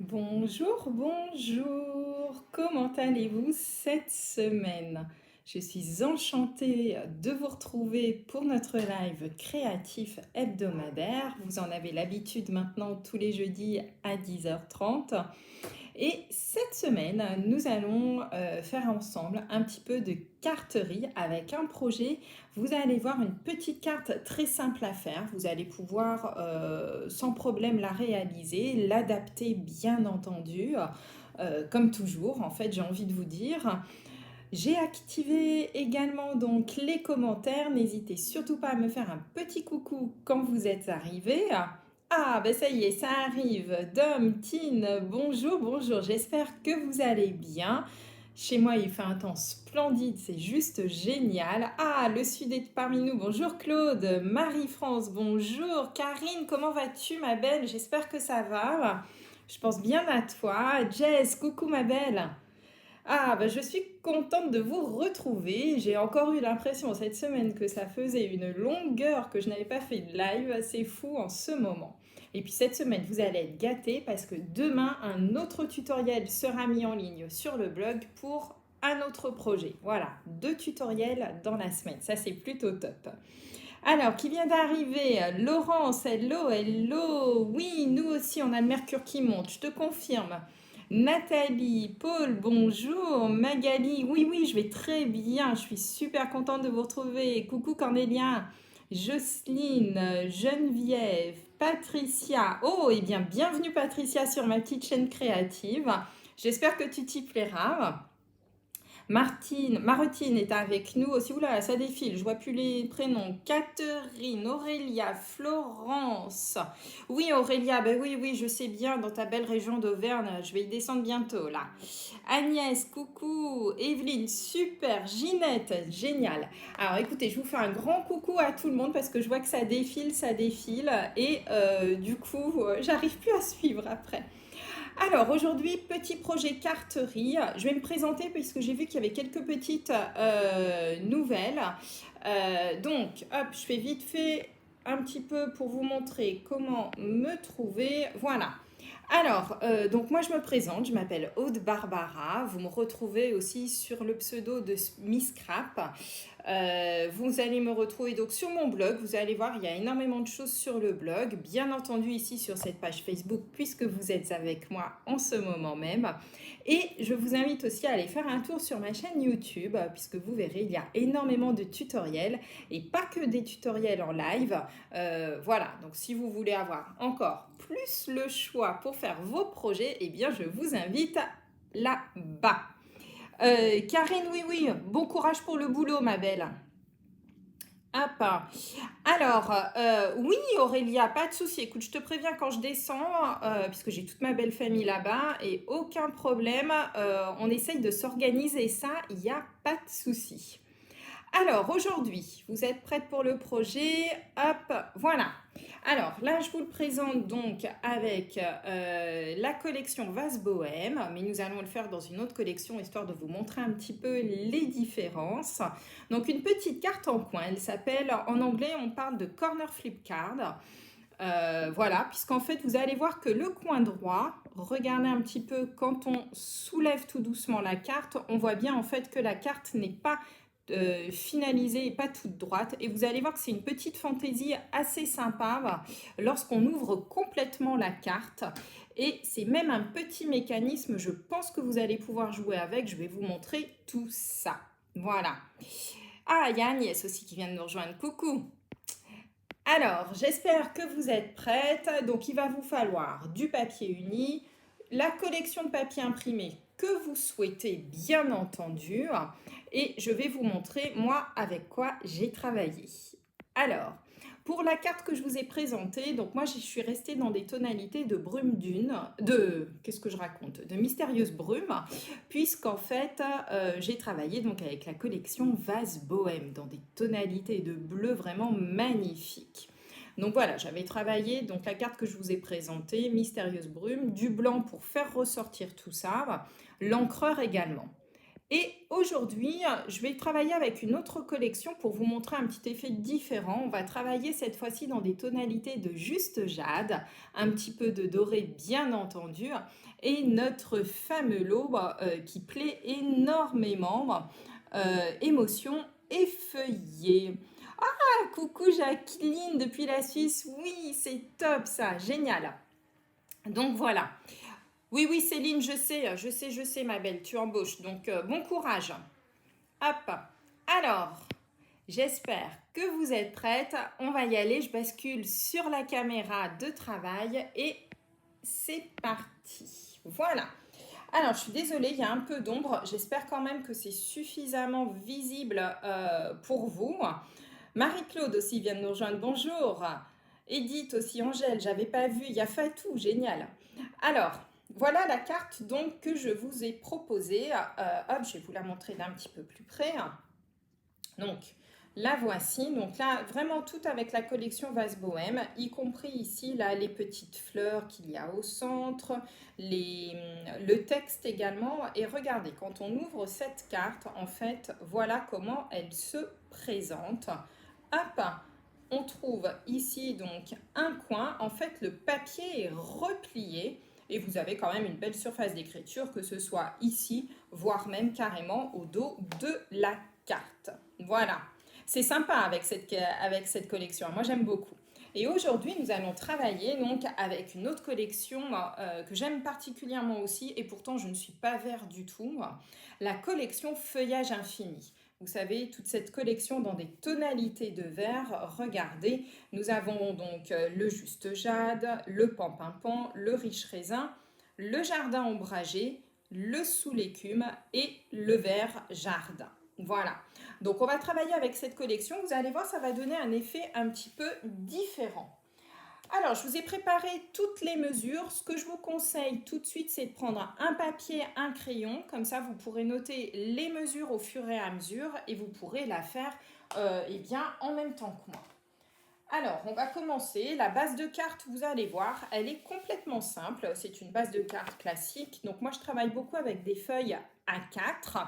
Bonjour, bonjour. Comment allez-vous cette semaine? Je suis enchantée de vous retrouver pour notre live créatif hebdomadaire. Vous en avez l'habitude maintenant tous les jeudis à 10h30. Et cette semaine, nous allons faire ensemble un petit peu de carterie avec un projet. Vous allez voir une petite carte très simple à faire. Vous allez pouvoir sans problème la réaliser, l'adapter bien entendu. Comme toujours, en fait, j'ai envie de vous dire. J'ai activé également donc les commentaires. N'hésitez surtout pas à me faire un petit coucou quand vous êtes arrivés. Ah, ben ça y est, ça arrive. Dom, Tine, bonjour, bonjour. J'espère que vous allez bien. Chez moi, il fait un temps splendide, c'est juste génial. Ah, le sud est parmi nous. Bonjour Claude, Marie-France, bonjour. Karine, comment vas-tu ma belle? J'espère que ça va. Je pense bien à toi. Jess, coucou ma belle. Ah, bah, je suis contente de vous retrouver. J'ai encore eu l'impression cette semaine que ça faisait une longueur que je n'avais pas fait de live. C'est fou en ce moment. Et puis cette semaine, vous allez être gâtés parce que demain, un autre tutoriel sera mis en ligne sur le blog pour un autre projet. Voilà, 2 tutoriels dans la semaine. Ça, c'est plutôt top. Alors, qui vient d'arriver? Laurence, hello, hello. Oui, nous aussi, on a le mercure qui monte, je te confirme. Nathalie, Paul, bonjour. Magali, oui, oui, je vais très bien. Je suis super contente de vous retrouver. Coucou Cornélia, Jocelyne, Geneviève, Patricia. Oh, et bien, bienvenue Patricia sur ma petite chaîne créative. J'espère que tu t'y plairas. Martine est avec nous aussi. Oula, ça défile, je vois plus les prénoms. Catherine, Aurélia, Florence. Oui, Aurélia, ben oui, oui, je sais bien, dans ta belle région d'Auvergne, je vais y descendre bientôt, là. Agnès, coucou. Evelyne, super. Ginette, génial. Alors écoutez, je vous fais un grand coucou à tout le monde parce que je vois que ça défile, ça défile. Et du coup, j'arrive plus à suivre après. Alors aujourd'hui, petit projet carterie. Je vais me présenter puisque j'ai vu qu'il y avait quelques petites nouvelles. Donc, hop, je fais vite fait un petit peu pour vous montrer comment me trouver. Voilà. Alors, donc moi je me présente, je m'appelle Aude Barbara. Vous me retrouvez aussi sur le pseudo de Miss Crap. Vous allez me retrouver donc sur mon blog. Vous allez voir, il y a énormément de choses sur le blog. Bien entendu ici sur cette page Facebook puisque vous êtes avec moi en ce moment même. Et je vous invite aussi à aller faire un tour sur ma chaîne YouTube puisque vous verrez, il y a énormément de tutoriels et pas que des tutoriels en live. Voilà, donc si vous voulez avoir encore plus le choix pour faire vos projets, eh bien je vous invite là-bas. Karine, oui, oui, bon courage pour le boulot, ma belle. Hop. Alors, oui, Aurélia, pas de souci. Écoute, je te préviens quand je descends, puisque j'ai toute ma belle famille là-bas, et aucun problème. On essaye de s'organiser ça, il n'y a pas de souci. Alors, aujourd'hui, vous êtes prête pour le projet? Hop, voilà. Alors, là, je vous le présente donc avec la collection Vase Bohème, mais nous allons le faire dans une autre collection, histoire de vous montrer un petit peu les différences. Donc, une petite carte en coin, elle s'appelle, en anglais, on parle de Corner Flip Card. Voilà, puisqu'en fait, vous allez voir que le coin droit, regardez un petit peu, quand on soulève tout doucement la carte, on voit bien en fait que la carte n'est pas finalisée et pas toute droite. Et vous allez voir que c'est une petite fantaisie assez sympa lorsqu'on ouvre complètement la carte. Et c'est même un petit mécanisme, je pense que vous allez pouvoir jouer avec. Je vais vous montrer tout ça. Voilà. Ah, il y a Agnès aussi qui vient de nous rejoindre. Coucou! Alors, j'espère que vous êtes prêtes. Donc, il va vous falloir du papier uni, la collection de papier imprimé que vous souhaitez, bien entendu. Et je vais vous montrer, moi, avec quoi j'ai travaillé. Alors, pour la carte que je vous ai présentée, donc moi, je suis restée dans des tonalités de brume dune, qu'est-ce que je raconte? De mystérieuse brume, puisqu'en fait, j'ai travaillé donc avec la collection Vase Bohème, dans des tonalités de bleu vraiment magnifiques. Donc voilà, j'avais travaillé donc la carte que je vous ai présentée, Mystérieuse Brume, du blanc pour faire ressortir tout ça, l'encreur également. Et aujourd'hui, je vais travailler avec une autre collection pour vous montrer un petit effet différent. On va travailler cette fois-ci dans des tonalités de juste jade, un petit peu de doré bien entendu, et notre fameux lot qui plaît énormément, émotion effeuillée. Ah, coucou Jacqueline depuis la Suisse, oui, c'est top ça, génial. Donc voilà. Oui, oui, Céline, je sais, ma belle, tu embauches. Donc, bon courage. Hop. Alors, j'espère que vous êtes prête. On va y aller. Je bascule sur la caméra de travail et c'est parti. Voilà. Alors, je suis désolée, il y a un peu d'ombre. J'espère quand même que c'est suffisamment visible pour vous. Marie-Claude aussi vient de nous rejoindre. Bonjour. Edith aussi, Angèle, j'avais pas vu. Il y a Fatou, génial. Alors, voilà la carte donc que je vous ai proposée. Hop, je vais vous la montrer d'un petit peu plus près. Donc, la voici. Donc là, vraiment tout avec la collection Vase Bohème, y compris ici, là, les petites fleurs qu'il y a au centre, le texte également. Et regardez, quand on ouvre cette carte, en fait, voilà comment elle se présente. Hop, on trouve ici donc un coin. En fait, le papier est replié et vous avez quand même une belle surface d'écriture, que ce soit ici, voire même carrément au dos de la carte. Voilà, c'est sympa avec cette collection. Moi, j'aime beaucoup. Et aujourd'hui, nous allons travailler donc avec une autre collection que j'aime particulièrement aussi, et pourtant je ne suis pas vert du tout, la collection Feuillage Infini. Vous savez, toute cette collection dans des tonalités de vert. Regardez, nous avons donc le juste jade, le pan-pimpant, le riche raisin, le jardin ombragé, le sous l'écume et le vert jardin. Voilà, donc on va travailler avec cette collection. Vous allez voir, ça va donner un effet un petit peu différent. Alors, je vous ai préparé toutes les mesures. Ce que je vous conseille tout de suite, c'est de prendre un papier, un crayon. Comme ça, vous pourrez noter les mesures au fur et à mesure et vous pourrez la faire eh bien, en même temps que moi. Alors, on va commencer. La base de carte, vous allez voir, elle est complètement simple. C'est une base de carte classique. Donc, moi, je travaille beaucoup avec des feuilles A4.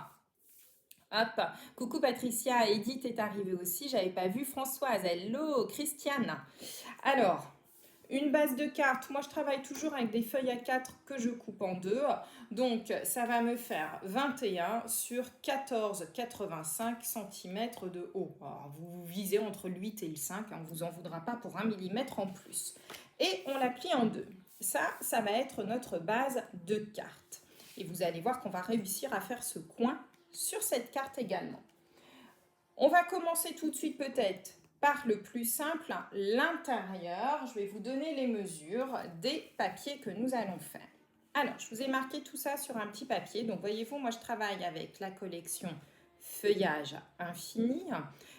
Hop, coucou Patricia, Edith est arrivée aussi, j'avais pas vu Françoise, hello Christiane. Alors, une base de cartes, moi je travaille toujours avec des feuilles A4 que je coupe en deux. Donc ça va me faire 21 sur 14,85 cm de haut. Alors, vous visez entre le 8 et le 5, on ne vous en voudra pas pour 1 mm en plus. Et on la plie en deux. Ça va être notre base de carte. Et vous allez voir qu'on va réussir à faire ce coin sur cette carte également. On va commencer tout de suite peut-être par le plus simple, l'intérieur. Je vais vous donner les mesures des papiers que nous allons faire. Alors, je vous ai marqué tout ça sur un petit papier. Donc, voyez-vous, moi, je travaille avec la collection Feuillage Infini.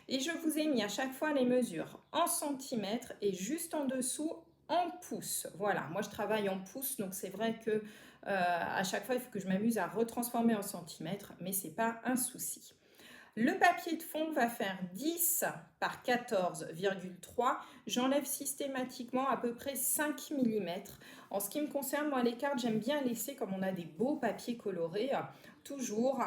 Et je vous ai mis à chaque fois les mesures en centimètres et juste en dessous en pouces. Voilà, moi, je travaille en pouces. Donc, c'est vrai que à chaque fois, il faut que je m'amuse à retransformer en centimètres. Mais ce n'est pas un souci. Le papier de fond va faire 10 par 14,3. J'enlève systématiquement à peu près 5 mm. En ce qui me concerne, moi, les cartes, j'aime bien laisser, comme on a des beaux papiers colorés, toujours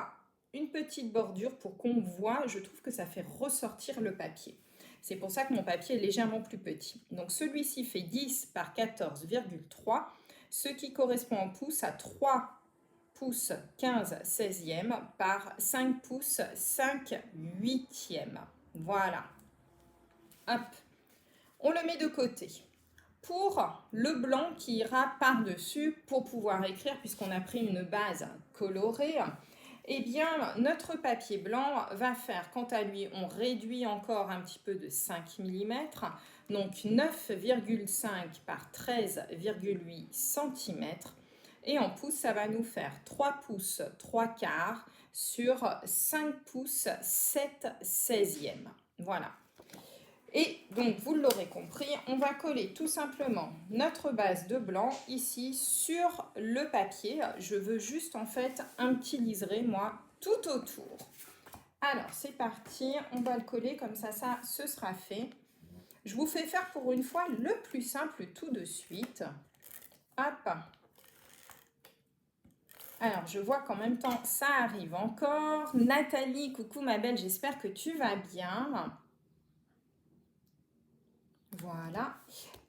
une petite bordure pour qu'on voit. Je trouve que ça fait ressortir le papier. C'est pour ça que mon papier est légèrement plus petit. Donc celui-ci fait 10 par 14,3, ce qui correspond en pouces à 3 pouces 15 16e par 5 pouces 5 8e. Voilà. Hop. On le met de côté. Pour le blanc qui ira par-dessus pour pouvoir écrire, puisqu'on a pris une base colorée, eh bien, notre papier blanc va faire, quant à lui, on réduit encore un petit peu de 5 mm, donc 9,5 par 13,8 cm. Et en pouces, ça va nous faire 3 pouces 3 quarts sur 5 pouces 7 16e. Voilà. Et donc, vous l'aurez compris, on va coller tout simplement notre base de blanc ici sur le papier. Je veux juste en fait un petit liseré, moi, tout autour. Alors, c'est parti. On va le coller comme ça, ce sera fait. Je vous fais faire pour une fois le plus simple tout de suite. Hop. Alors, je vois qu'en même temps, ça arrive encore. Nathalie, coucou ma belle, j'espère que tu vas bien. Voilà.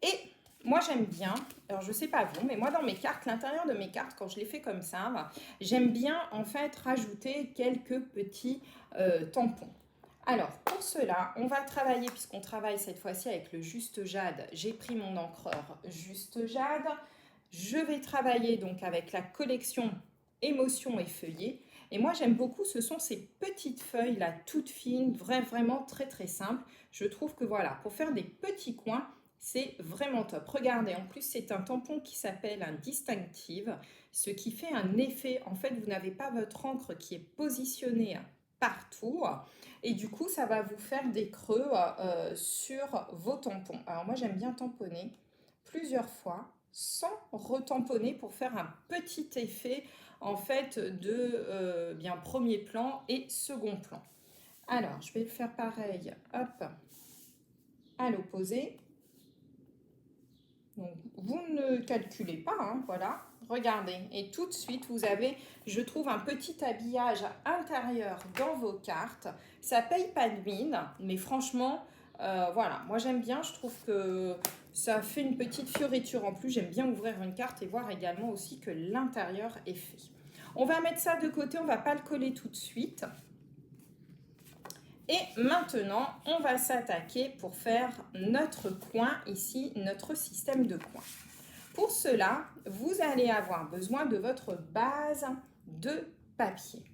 Et moi, j'aime bien, alors je sais pas vous, mais moi, dans mes cartes, l'intérieur de mes cartes, quand je les fais comme ça, j'aime bien, en fait, rajouter quelques petits tampons. Alors, pour cela, on va travailler, puisqu'on travaille cette fois-ci avec le Juste Jade. J'ai pris mon encreur Juste Jade. Je vais travailler donc avec la collection Émotions et Feuillets. Et moi, j'aime beaucoup, ce sont ces petites feuilles là, toutes fines, vraiment très très simples. Je trouve que voilà, pour faire des petits coins, c'est vraiment top. Regardez, en plus, c'est un tampon qui s'appelle un Distinctive, ce qui fait un effet. En fait, vous n'avez pas votre encre qui est positionnée partout. Et du coup, ça va vous faire des creux sur vos tampons. Alors moi, j'aime bien tamponner plusieurs fois sans retamponner pour faire un petit effet en fait de bien premier plan et second plan. Alors, je vais le faire pareil, hop, à l'opposé. Donc, vous ne calculez pas, hein, voilà, regardez. Et tout de suite, vous avez, je trouve, un petit habillage intérieur dans vos cartes. Ça paye pas de mine, mais franchement, voilà, moi j'aime bien, je trouve que ça fait une petite fioriture en plus. J'aime bien ouvrir une carte et voir également aussi que l'intérieur est fait. On va mettre ça de côté, on ne va pas le coller tout de suite. Et maintenant, on va s'attaquer pour faire notre coin ici, notre système de coin. Pour cela, vous allez avoir besoin de votre base de papier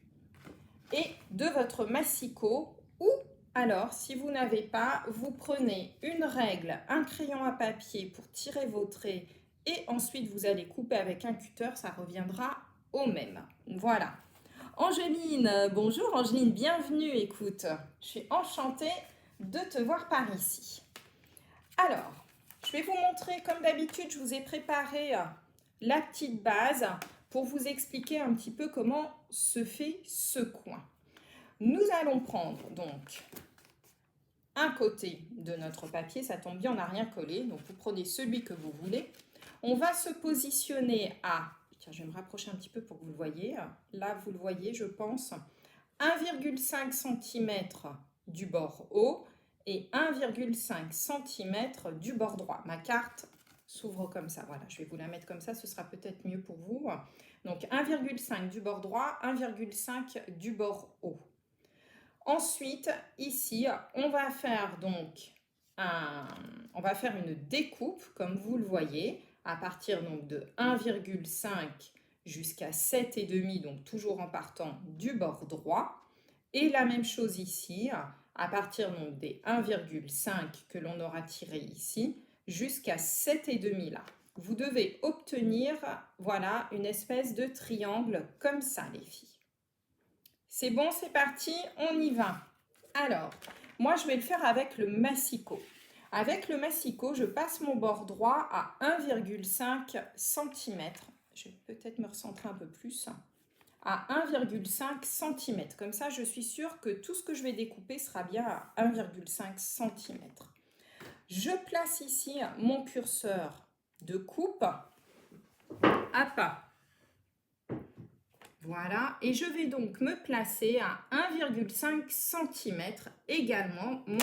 et de votre massicot ou alors, si vous n'avez pas, vous prenez une règle, un crayon à papier pour tirer vos traits et ensuite vous allez couper avec un cutter, ça reviendra au même. Voilà. Angéline, bonjour Angéline, bienvenue, écoute, je suis enchantée de te voir par ici. Alors, je vais vous montrer, comme d'habitude, je vous ai préparé la petite base pour vous expliquer un petit peu comment se fait ce coin. Nous allons prendre donc un côté de notre papier, ça tombe bien, on n'a rien collé, donc vous prenez celui que vous voulez. On va se positionner à, tiens, je vais me rapprocher un petit peu pour que vous le voyez. Là, vous le voyez, je pense, 1,5 cm du bord haut et 1,5 cm du bord droit. Ma carte s'ouvre comme ça. Voilà, je vais vous la mettre comme ça, ce sera peut-être mieux pour vous. Donc 1,5 du bord droit, 1,5 du bord haut. Ensuite, ici, on va faire donc on va faire une découpe, comme vous le voyez, à partir donc de 1,5 jusqu'à 7,5, donc toujours en partant du bord droit. Et la même chose ici, à partir donc des 1,5 que l'on aura tiré ici, jusqu'à 7,5 là. Vous devez obtenir, voilà, une espèce de triangle comme ça, les filles. C'est bon, c'est parti, on y va. Alors, moi, je vais le faire avec le massicot. Avec le massicot, je passe mon bord droit à 1,5 cm. Je vais peut-être me recentrer un peu plus. À 1,5 cm. Comme ça, je suis sûre que tout ce que je vais découper sera bien à 1,5 cm. Je place ici mon curseur de coupe à pas. Voilà, et je vais donc me placer à 1,5 cm également mon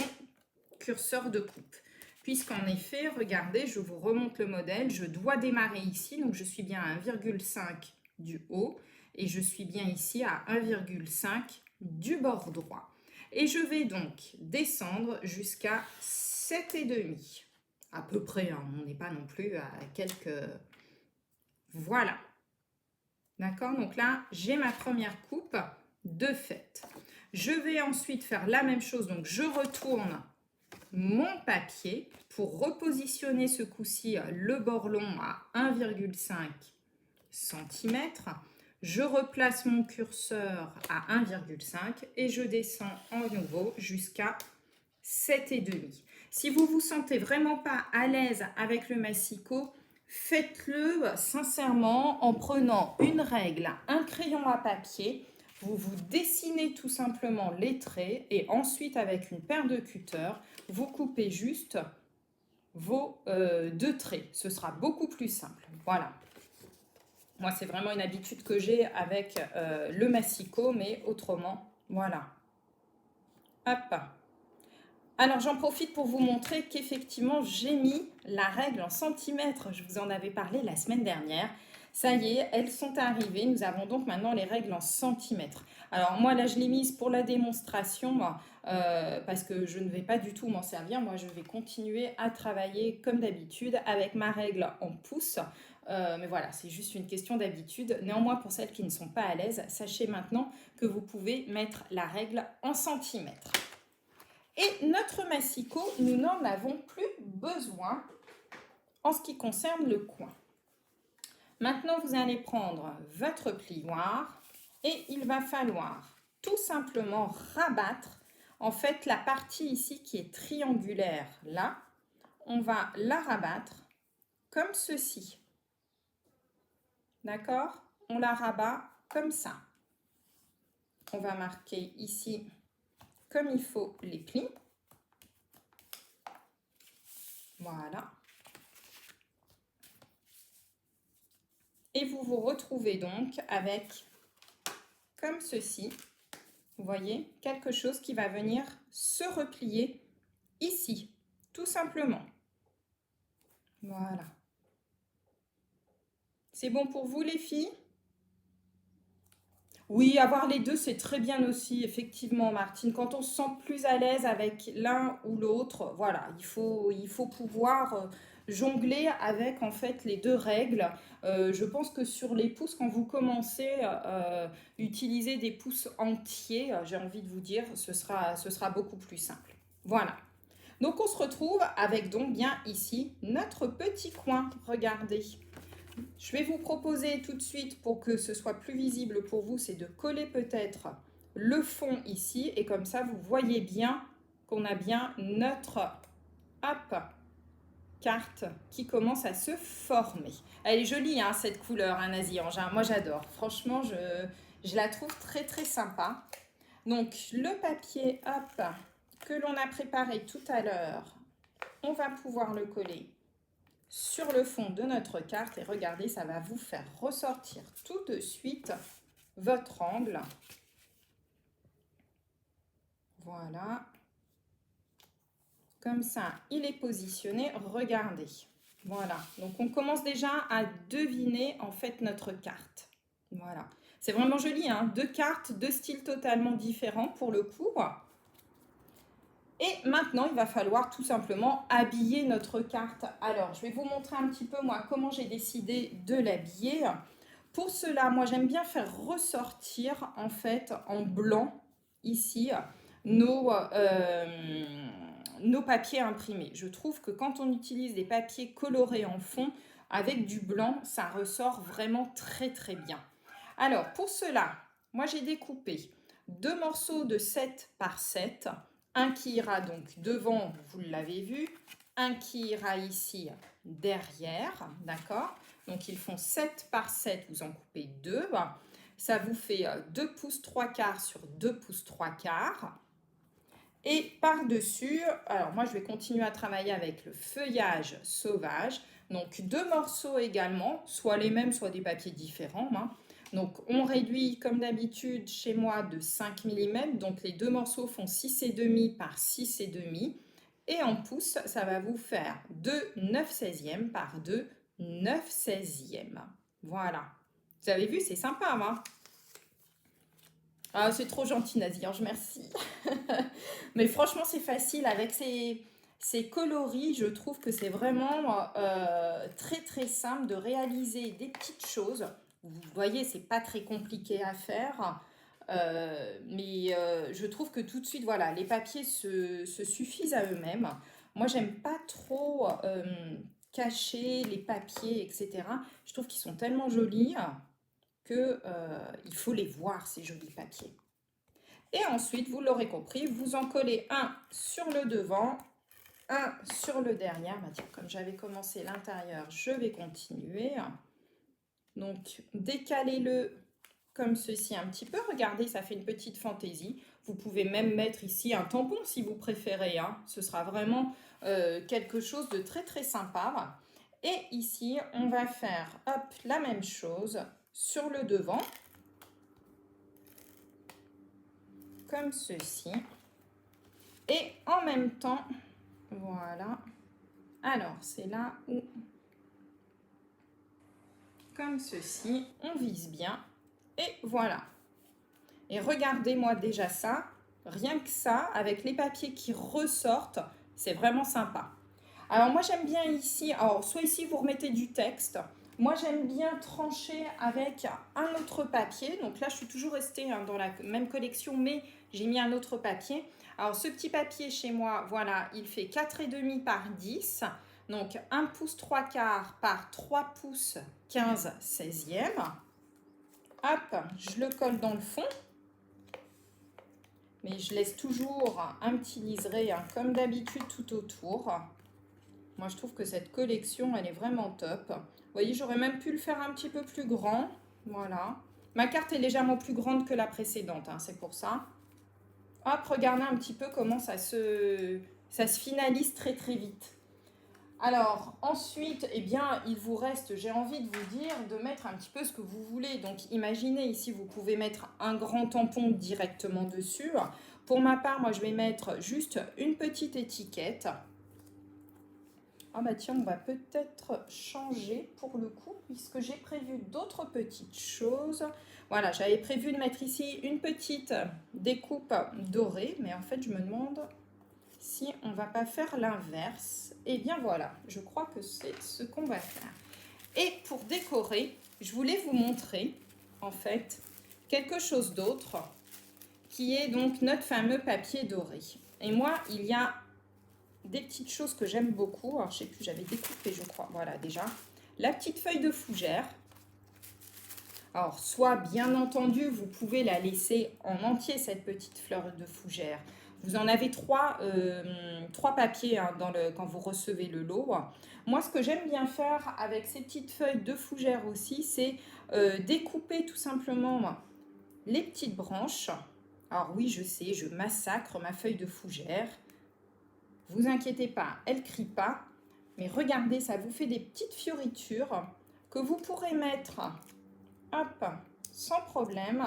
curseur de coupe. Puisqu'en effet, regardez, je vous remonte le modèle, je dois démarrer ici, donc je suis bien à 1,5 du haut et je suis bien ici à 1,5 du bord droit. Et je vais donc descendre jusqu'à 7,5. À peu près, hein, on n'est pas non plus à quelques... Voilà. D'accord, donc là, j'ai ma première coupe de fait. Je vais ensuite faire la même chose, donc je retourne mon papier pour repositionner ce coup-ci le bord long à 1,5 cm. Je replace mon curseur à 1,5 et je descends en nouveau jusqu'à 7,5. Si vous vous sentez vraiment pas à l'aise avec le massicot, faites-le sincèrement en prenant une règle, un crayon à papier. Vous vous dessinez tout simplement les traits et ensuite avec une paire de cutter, vous coupez juste vos deux traits. Ce sera beaucoup plus simple. Voilà. Moi, c'est vraiment une habitude que j'ai avec le massicot, mais autrement, voilà. Hop. Alors, j'en profite pour vous montrer qu'effectivement, j'ai mis la règle en centimètres. Je vous en avais parlé la semaine dernière. Ça y est, elles sont arrivées. Nous avons donc maintenant les règles en centimètres. Alors, moi, là, je l'ai mise pour la démonstration parce que je ne vais pas du tout m'en servir. Moi, je vais continuer à travailler comme d'habitude avec ma règle en pouces. Mais voilà, c'est juste une question d'habitude. Néanmoins, pour celles qui ne sont pas à l'aise, sachez maintenant que vous pouvez mettre la règle en centimètres. Et notre massicot, nous n'en avons plus besoin en ce qui concerne le coin. Maintenant, vous allez prendre votre plioir et il va falloir tout simplement rabattre en fait la partie ici qui est triangulaire là. On va la rabattre comme ceci. D'accord? On la rabat comme ça. On va marquer ici comme il faut les plis. Voilà. Et vous vous retrouvez donc avec, comme ceci, vous voyez, quelque chose qui va venir se replier ici, tout simplement. Voilà. C'est bon pour vous les filles? Oui, avoir les deux, c'est très bien aussi, effectivement, Martine. Quand on se sent plus à l'aise avec l'un ou l'autre, voilà, il faut pouvoir jongler avec en fait les deux règles. Je pense que sur les pouces, quand vous commencez utiliser des pouces entiers, j'ai envie de vous dire, ce sera beaucoup plus simple. Voilà. Donc on se retrouve avec donc bien ici notre petit coin. Regardez. Je vais vous proposer tout de suite, pour que ce soit plus visible pour vous, c'est de coller peut-être le fond ici. Et comme ça, vous voyez bien qu'on a bien notre hop, carte qui commence à se former. Elle est jolie, hein, cette couleur, hein, Nazi Ange. Moi, j'adore. Franchement, je la trouve très, très sympa. Donc, le papier hop, que l'on a préparé tout à l'heure, on va pouvoir le coller sur le fond de notre carte et regardez, ça va vous faire ressortir tout de suite votre angle. Voilà. Comme ça, il est positionné. Regardez. Voilà. Donc, on commence déjà à deviner en fait notre carte. Voilà. C'est vraiment joli, hein. Deux cartes, deux styles totalement différents pour le coup. Et maintenant, il va falloir tout simplement habiller notre carte. Alors, je vais vous montrer un petit peu, moi, comment j'ai décidé de l'habiller. Pour cela, moi, j'aime bien faire ressortir, en fait, en blanc, ici, nos papiers imprimés. Je trouve que quand on utilise des papiers colorés en fond, avec du blanc, ça ressort vraiment très, très bien. Alors, pour cela, moi, j'ai découpé deux morceaux de 7 par 7. Un qui ira donc devant, vous l'avez vu, un qui ira ici derrière, d'accord? Donc ils font 7 par 7, vous en coupez 2. Ça vous fait 2 pouces 3 quarts sur 2 pouces 3 quarts. Et par-dessus, alors moi je vais continuer à travailler avec le feuillage sauvage. Donc deux morceaux également, soit les mêmes, soit des papiers différents. Donc on réduit comme d'habitude chez moi de 5 mm. Donc les deux morceaux font 6,5 par 6,5. Et en pouces, ça va vous faire 2 9/16 par 2 9/16. Voilà. Vous avez vu, c'est sympa, hein? Ah, c'est trop gentil, Nazi Ange, merci. Mais franchement, c'est facile. Avec ces coloris, je trouve que c'est vraiment très, très simple de réaliser des petites choses. Vous voyez, c'est pas très compliqué à faire. Mais je trouve que tout de suite, voilà, les papiers se suffisent à eux-mêmes. Moi, j'aime pas trop cacher les papiers, etc. Je trouve qu'ils sont tellement jolis que il faut les voir, ces jolis papiers. Et ensuite, vous l'aurez compris, vous en collez un sur le devant, un sur le derrière. Bah, tiens, comme j'avais commencé l'intérieur, je vais continuer. Donc, décalez-le comme ceci un petit peu. Regardez, ça fait une petite fantaisie. Vous pouvez même mettre ici un tampon si vous préférez, hein. Ce sera vraiment quelque chose de très très sympa. Et ici, on va faire, hop, la même chose sur le devant. Comme ceci. Et en même temps, voilà. Alors, c'est là où, comme ceci, on vise bien. Et voilà. Et regardez-moi déjà ça. Rien que ça, avec les papiers qui ressortent, c'est vraiment sympa. Alors moi j'aime bien ici, alors soit ici vous remettez du texte. Moi j'aime bien trancher avec un autre papier. Donc là je suis toujours restée dans la même collection, mais j'ai mis un autre papier. Alors ce petit papier chez moi, voilà, il fait 4,5 par 10. Donc 1 pouce 3 quarts par 3 pouces 15 16e. Hop, je le colle dans le fond. Mais je laisse toujours un petit liseré, comme d'habitude, tout autour. Moi, je trouve que cette collection, elle est vraiment top. Vous voyez, j'aurais même pu le faire un petit peu plus grand. Voilà. Ma carte est légèrement plus grande que la précédente, c'est pour ça. Hop, regardez un petit peu comment ça se finalise très très vite. Alors, ensuite, eh bien, il vous reste, j'ai envie de vous dire, de mettre un petit peu ce que vous voulez. Donc, imaginez ici, vous pouvez mettre un grand tampon directement dessus. Pour ma part, moi, je vais mettre juste une petite étiquette. Ah bah tiens, on va peut-être changer pour le coup, puisque j'ai prévu d'autres petites choses. Voilà, j'avais prévu de mettre ici une petite découpe dorée, mais en fait, je me demande si on ne va pas faire l'inverse. Et bien voilà, je crois que c'est ce qu'on va faire. Et pour décorer, je voulais vous montrer, en fait, quelque chose d'autre, qui est donc notre fameux papier doré. Et moi, il y a des petites choses que j'aime beaucoup. Alors, je sais plus, j'avais découpé, je crois. Voilà, déjà. La petite feuille de fougère. Alors, soit, bien entendu, vous pouvez la laisser en entier, cette petite fleur de fougère. Vous en avez trois papiers quand vous recevez le lot. Moi, ce que j'aime bien faire avec ces petites feuilles de fougère aussi, c'est découper tout simplement les petites branches. Alors oui, je sais, je massacre ma feuille de fougère. Vous inquiétez pas, elle ne crie pas. Mais regardez, ça vous fait des petites fioritures que vous pourrez mettre, hop, sans problème.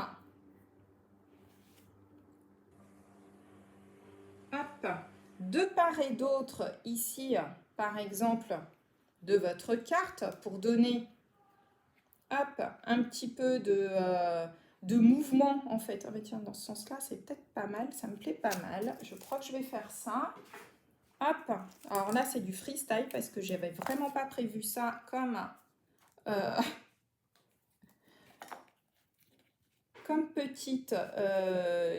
Hop, de part et d'autre, ici, par exemple, de votre carte, pour donner, hop, un petit peu de mouvement, en fait. Ah, bah tiens, dans ce sens-là, c'est peut-être pas mal, ça me plaît pas mal. Je crois que je vais faire ça. Hop, alors là c'est du freestyle parce que j'avais vraiment pas prévu ça comme petite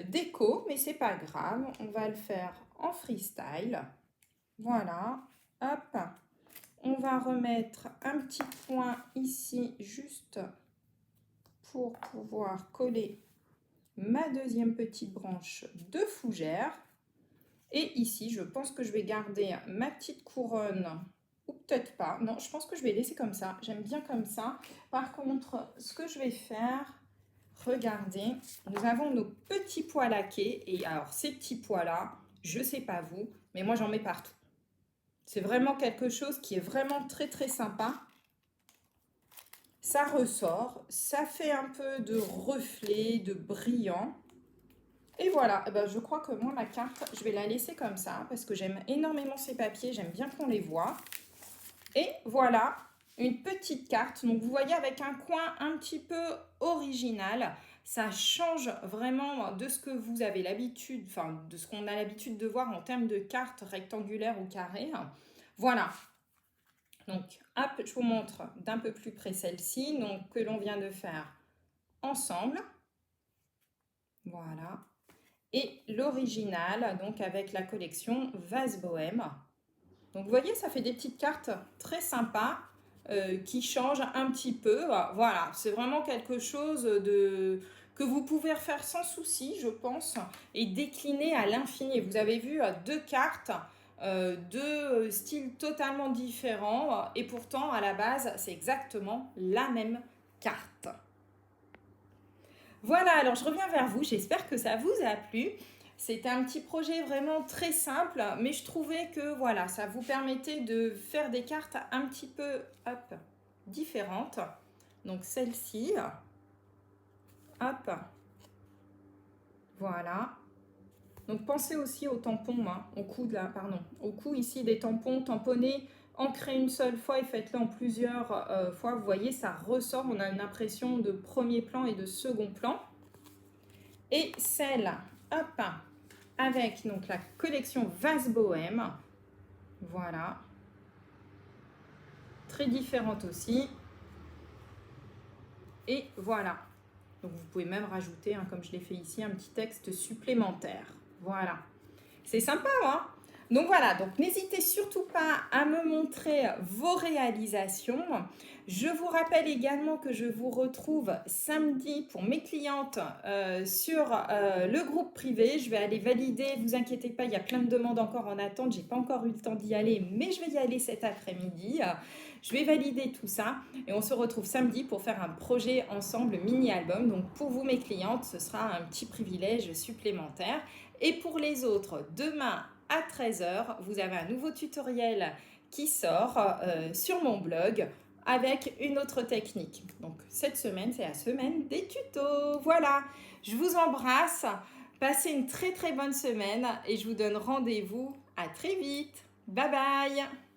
déco, mais c'est pas grave, on va le faire en freestyle. Voilà, hop, on va remettre un petit point ici juste pour pouvoir coller ma deuxième petite branche de fougère. Et ici, je pense que je vais garder ma petite couronne, ou peut-être pas. Non, je pense que je vais laisser comme ça. J'aime bien comme ça. Par contre, ce que je vais faire, regardez, nous avons nos petits pois laqués. Et alors, ces petits pois-là, je sais pas vous, mais moi, j'en mets partout. C'est vraiment quelque chose qui est vraiment très, très sympa. Ça ressort, ça fait un peu de reflet, de brillant. Et voilà, eh ben, je crois que moi, ma carte, je vais la laisser comme ça parce que j'aime énormément ces papiers, j'aime bien qu'on les voit. Et voilà, une petite carte. Donc, vous voyez, avec un coin un petit peu original, ça change vraiment de ce que vous avez l'habitude, enfin, de ce qu'on a l'habitude de voir en termes de cartes rectangulaires ou carrées. Voilà. Donc, hop, je vous montre d'un peu plus près celle-ci, donc que l'on vient de faire ensemble. Voilà. Et l'original, donc avec la collection Vase Bohème. Donc vous voyez, ça fait des petites cartes très sympas qui changent un petit peu. Voilà, c'est vraiment quelque chose que vous pouvez refaire sans souci, je pense, et décliner à l'infini. Vous avez vu deux cartes, deux styles totalement différents, et pourtant, à la base, c'est exactement la même carte. Voilà, alors je reviens vers vous, j'espère que ça vous a plu. C'était un petit projet vraiment très simple, mais je trouvais que voilà, ça vous permettait de faire des cartes un petit peu hop, différentes. Donc celle-ci, hop, voilà. Donc pensez aussi aux tampons, hein, au cou de pardon, au cou ici des tampons tamponnés, ancrez une seule fois et faites-le en plusieurs fois. Vous voyez, ça ressort, on a une impression de premier plan et de second plan. Et celle, hop, avec donc la collection Vase Bohème, voilà, très différente aussi. Et voilà, donc vous pouvez même rajouter, hein, comme je l'ai fait ici, un petit texte supplémentaire. Voilà. C'est sympa, hein? Donc voilà, donc n'hésitez surtout pas à me montrer vos réalisations. Je vous rappelle également que je vous retrouve samedi pour mes clientes sur le groupe privé. Je vais aller valider, vous inquiétez pas, il y a plein de demandes encore en attente. J'ai pas encore eu le temps d'y aller, mais je vais y aller cet après-midi. Je vais valider tout ça et on se retrouve samedi pour faire un projet ensemble mini-album. Donc pour vous, mes clientes, ce sera un petit privilège supplémentaire. Et pour les autres, demain à 13 h, vous avez un nouveau tutoriel qui sort sur mon blog avec une autre technique. Donc cette semaine, c'est la semaine des tutos. Voilà, je vous embrasse. Passez une très très bonne semaine et je vous donne rendez-vous à très vite. Bye bye.